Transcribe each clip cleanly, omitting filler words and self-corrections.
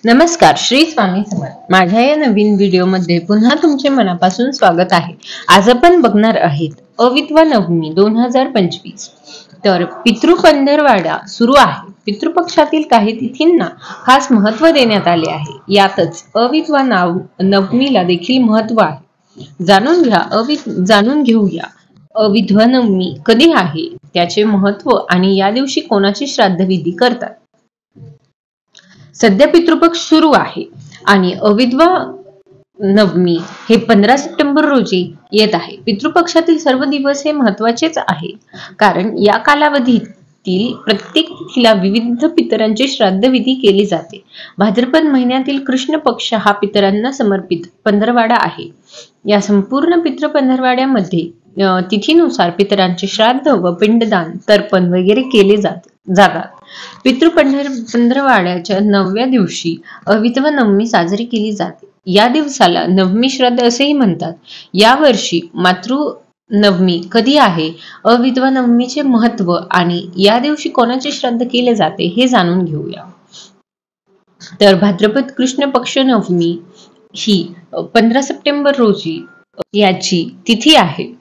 नमस्कार, श्री स्वामी समर्थ। माझ्या या नवीन व्हिडिओमध्ये पुन्हा तुमचे मनापासून स्वागत आहे। आज आपण बघणार आहेत अविद्वा नवमी 2025। तर पितृपंधरवाडा सुरू आहे। पितृपक्षातील काही तिथींना खास महत्त्व देण्यात आले आहे। यातच अविद्वा नवमीला देखील महत्त्व आहे। जाणून घेऊया अविद्वा नवमी कधी आहे, त्याचे महत्त्व आणि या दिवशी कोणाची श्राद्धविधी करतात। सध्या पितृपक्ष सुरू आहे आणि अविद्वा नवमी हे 15 सप्टेंबर रोजी येत आहे। पितृपक्षातील सर्व दिवस हे महत्त्वाचेच आहे, कारण या कालावधीतील प्रत्येक तिथीला विविध पितरांचे श्राद्धविधी केले जाते। भाद्रपद महिन्यातील कृष्ण पक्ष हा पितरांना समर्पित पंधरवाडा आहे। या संपूर्ण पितृपंधरवाड्यामध्ये तिथीनुसार पितरांचे श्राद्ध व पिंडदान, तर्पण वगैरे केले जातात। पितृपंधरवाड्याच्या 9व्या दिवशी अविद्वा नवमी साजरी केली जाते। या दिवसाला नवमी श्राद्ध असेही म्हणतात। या वर्षी मातृ नवमी कधी आहे, अविद्वा नवमीचे महत्त्व आणि या दिवशी कोणाचे श्राद्ध केले जाते हे जाणून घेऊया। तर भाद्रपद कृष्ण पक्ष नवमी ही 15 सप्टेंबर रोजी याची तिथी आहे।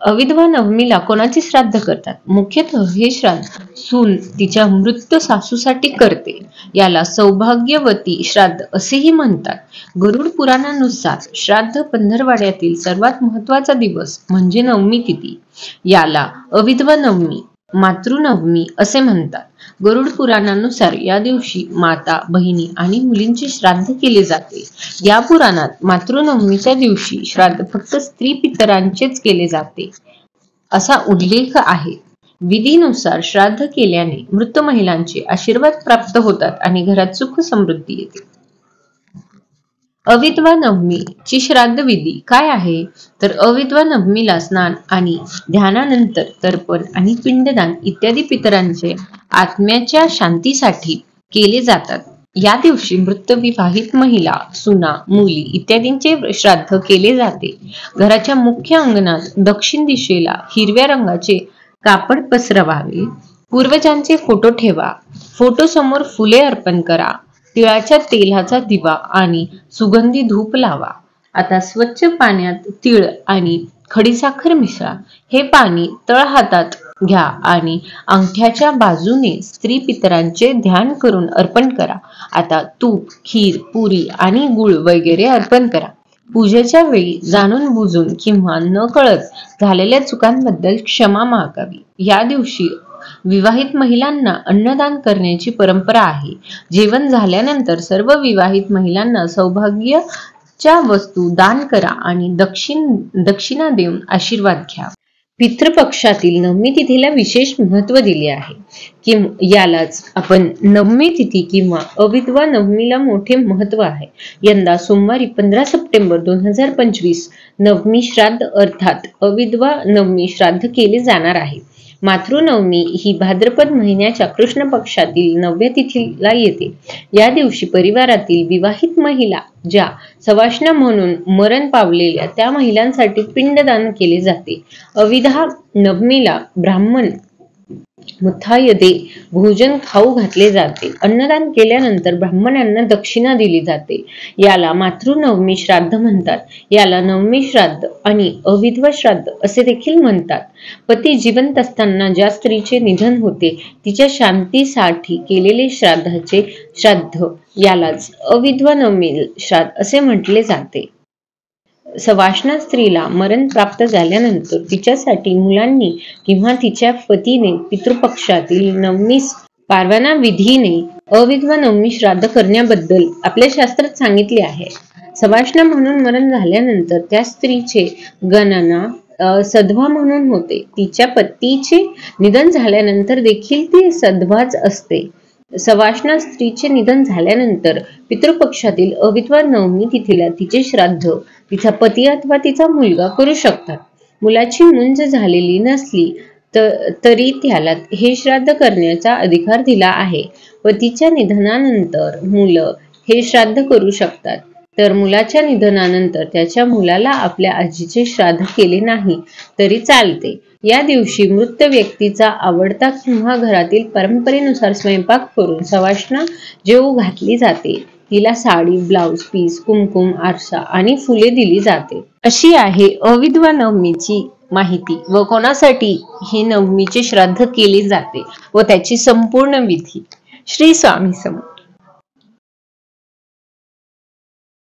अविद्वा नवमीला कोणाचे श्राद्ध करतात? मुख्यतः हे श्राद्ध सून तिच्या मृत सासूसाठी करते। याला सौभाग्यवती श्राद्ध असेही म्हणतात। गरुड पुराणानुसार श्राद्ध पंधरवाड्यातील सर्वात महत्त्वाचा दिवस म्हणजे नवमी तिथी। याला अविद्वा नवमी, मातृनवमी असे म्हणतात। गरुड पुराणानुसार या दिवशी माता, बहिणी आणि मुलींचे श्राद्ध केले जाते। या पुराणात मातृनवमीच्या दिवशी श्राद्ध फक्त स्त्री पितरांचेच केले जाते असा उल्लेख आहे। विधीनुसार श्राद्ध केल्याने मृत महिलांचे आशीर्वाद प्राप्त होतात आणि घरात सुख समृद्धी येते। अविद्वा नवमीची श्राद्ध विधी काय आहे? तर अविद्वा नवमीला स्नान आणि ध्यानानंतर तर्पण आणि पिंडदान इत्यादी पितरांचे आत्म्याच्या शांतीसाठी केले जातात। या दिवशी मृत विवाहित महिला, सुना, मुली इत्यादींचे श्राद्ध केले जाते। घराच्या मुख्य अंगणात दक्षिण दिशेला हिरव्या रंगाचे कापड पसरवावे। पूर्वजांचे फोटो ठेवा। फोटो समोर फुले अर्पण करा। तिळाच्या तेलाचा दिवा आणि सुगंधी धूप लावा। आता स्वच्छ पाण्यात तीळ आणि खडीसाखर मिसळा। हे पाणी तळहातात घ्या आणि अंगठ्याच्या बाजूने स्त्री पितरांचे ध्यान करून अर्पण करा। आता तूप, खीर, पुरी आणि गुळ वगैरे अर्पण करा। पूजेच्या वेळी जाणून बुजून किंवा न कळत झालेल्या चुकांबद्दल क्षमा मागावी। या दिवशी विवाहित महिलांना अन्नदान करण्याची परंपरा आहे। जेवण झाल्यानंतर सर्व विवाहित महिलांना सौभाग्याच्या वस्तू दान करा आणि दक्षिणा देऊन आशीर्वाद घ्या। पितृपक्षातील नवमी तिथीला विशेष महत्त्व दिले आहे की यालाच आपण नवमी तिथी किंवा अविद्वा नवमीला मोठे महत्त्व आहे। यंदा सोमवारी 15 सप्टेंबर 2025 नवमी श्राद्ध अर्थात अविद्वा नवमी श्राद्ध केले जाणार आहे। मातृनवमी ही भाद्रपद महिन्याच्या कृष्ण पक्षातील 9व्या तिथीला येते। या दिवशी परिवारातील विवाहित महिला ज्या सवाष्ण म्हणून मरण पावलेल्या त्या महिलांसाठी पिंडदान केले जाते। अविद्वा नवमीला ब्राह्मण मुथायदे भोजन खाऊ घातले जाते। अन्नदान केल्यानंतर ब्राह्मणांना दक्षिणा दिली जाते। याला मातृनवमी श्राद्ध म्हणतात। याला नवमी श्राद्ध आणि अविद्वा श्राद्ध असे देखील म्हणतात। पती जिवंत असताना ज्या स्त्रीचे निधन होते तिच्या शांतीसाठी केलेले श्राद्ध यालाच अविद्वा नवमी श्राद्ध असे म्हटले जाते। सवाष्ण स्त्रीला मरण प्राप्त झाल्यानंतर तिच्यासाठी मुलांनी किंवा तिच्या पतीने पितृपक्षातील नवमीस पारवाना विधीने अविद्वा नवमी श्राद्ध करण्याबद्दल आपल्या शास्त्रात सांगितले आहे। सवाष्ण म्हणून मरण झाल्यानंतर त्या स्त्रीचे गणना सधवा म्हणून होते। तिच्या पतीचे निधन झाल्यानंतर देखील ती सधवाच असते। सवाष्ण स्त्रीचे निधन झाल्यानंतर पितृपक्षातील अविद्वा नवमी तिथीला तिचे श्राद्ध तिचा पती अथवा तिचा मुलगा करू शकतात। मुलाची मुंज झालेली नसली तरी त्याला हे श्राद्ध करण्याचा अधिकार दिला आहे। पतीच्या निधनानंतर मुलं हे श्राद्ध करू शकतात, तर मुलाच्या निधनानंतर त्याच्या मुलाला आपल्या आजीचे श्राद्ध केले नाही तरी चालते। या दिवशी मृत व्यक्तीचा आवडता किंवा घरातील परंपरेनुसार स्वयंपाक करून सवाष्ण जेवू घातली जाते। तिला साडी, ब्लाउज पीस, कुमकुम, आरसा आणि फुले दिली जाते. अशी आहे अविधवा नवमीची माहिती व कोणासाठी हे नवमीचे श्राद्ध केले जाते व त्याची संपूर्ण विधी. श्री स्वामी समर्थ.